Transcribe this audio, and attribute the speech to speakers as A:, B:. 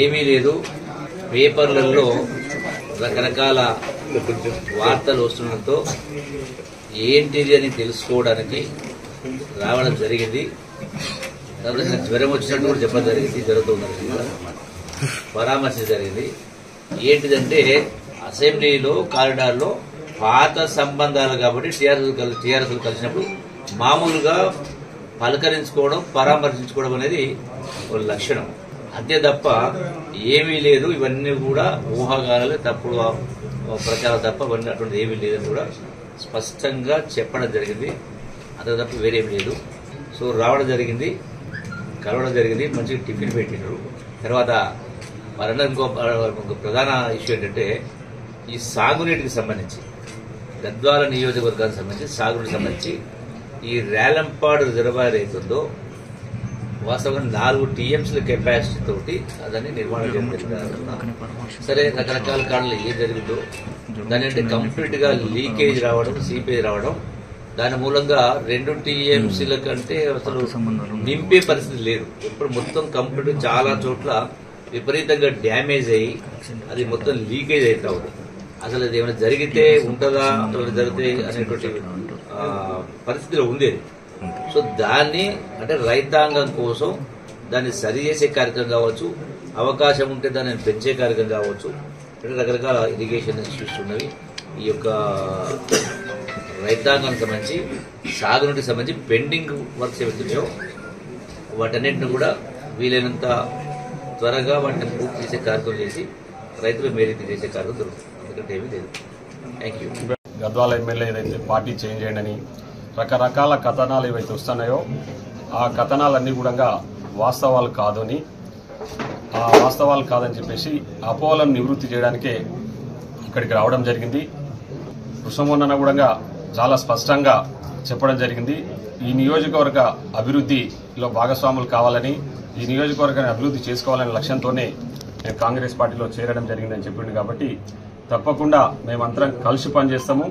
A: ఏమీ లేదు. పేపర్లలో రకరకాల వార్తలు వస్తుండటంతో ఏంటిది అని తెలుసుకోవడానికి రావడం జరిగింది. తర్వాత జ్వరం వచ్చినట్టు కూడా చెప్పడం జరిగింది, జరుగుతుంది పరామర్శ జరిగింది. ఏంటిదంటే అసెంబ్లీలో కారిడార్లో పాత సంబంధాలు కాబట్టి టీఆర్ఎస్ కలిసినప్పుడు మామూలుగా పలకరించుకోవడం, పరామర్శించుకోవడం అనేది ఒక లక్షణం. అంతే తప్ప ఏమీ లేదు. ఇవన్నీ కూడా ఊహాగానాలే, తప్పుడు ప్రచారం తప్ప ఇవన్నీ అటువంటి ఏమీ లేదని కూడా స్పష్టంగా చెప్పడం జరిగింది. అంతే తప్ప వేరేమీ లేదు. సో రావడం జరిగింది, కలవడం జరిగింది, మంచిగా టిఫిన్ పెట్టినారు. తర్వాత వారందరూ ఇంకో ప్రధాన ఇష్యూ ఏంటంటే ఈ సాగునీటికి సంబంధించి గద్వాల నియోజకవర్గానికి సంబంధించి సాగునీటికి సంబంధించి ఈ రేలంపాడు రిజర్వాయర్ అవుతుందో వాస్తవంగా 4 TMCల కెపాసిటీ తోటి దాన్ని నిర్మాణం చేయడం. సరే రకరకాల కారణాలు ఏం జరిగిందో దాని అంటే కంప్లీట్ గా లీకేజ్ రావడం, సీపేజ్ రావడం, దాని మూలంగా 2 TMCల కంటే అసలు నింపే పరిస్థితి లేదు. ఇప్పుడు మొత్తం కంప్లీట్ చాలా చోట్ల విపరీతంగా డ్యామేజ్ అయ్యి అది మొత్తం లీకేజ్ అవుతా ఉంది. అసలు అది ఏమైనా జరిగితే ఉంటుందా, జరిగితే అనేటువంటి పరిస్థితిలో ఉంది. సో దాన్ని అంటే రైతాంగం కోసం దాన్ని సరి చేసే కార్యక్రమం కావచ్చు, అవకాశం ఉంటే దాన్ని పెంచే కార్యక్రమం కావచ్చు, అంటే రకరకాల ఇరిగేషన్ ఇష్యూస్ ఉన్నవి. ఈ యొక్క రైతాంగానికి సంబంధించి సాగునీటికి సంబంధించి పెండింగ్ వర్క్స్ ఏవైతున్నాయో వాటన్నింటిని కూడా వీలైనంత త్వరగా వాటిని పూర్తి చేసే కార్యక్రమం చేసి రైతులు మేలు చేసే కార్యక్రమం జరుగుతుంది. ఎందుకంటే ఏమీ లేదు. Thank you.
B: గద్వాల ఎమ్మెల్యే ఏదైతే పార్టీ చేంజ్ చేయండి అని రకరకాల కథనాలు ఏవైతే వస్తున్నాయో ఆ కథనాలన్నీ కూడా వాస్తవాలు కాదని, ఆ వాస్తవాలు కాదని చెప్పేసి అపోహలను నివృత్తి చేయడానికే ఇక్కడికి రావడం జరిగింది. కృష్ణమోహన్ కూడా చాలా స్పష్టంగా చెప్పడం జరిగింది. ఈ నియోజకవర్గ అభివృద్ధిలో భాగస్వాములు కావాలని, ఈ నియోజకవర్గాన్ని అభివృద్ధి చేసుకోవాలనే లక్ష్యంతోనే నేను కాంగ్రెస్ పార్టీలో చేరడం జరిగిందని చెప్పింది. కాబట్టి తప్పకుండా మేమందరం కలిసి పనిచేస్తాము.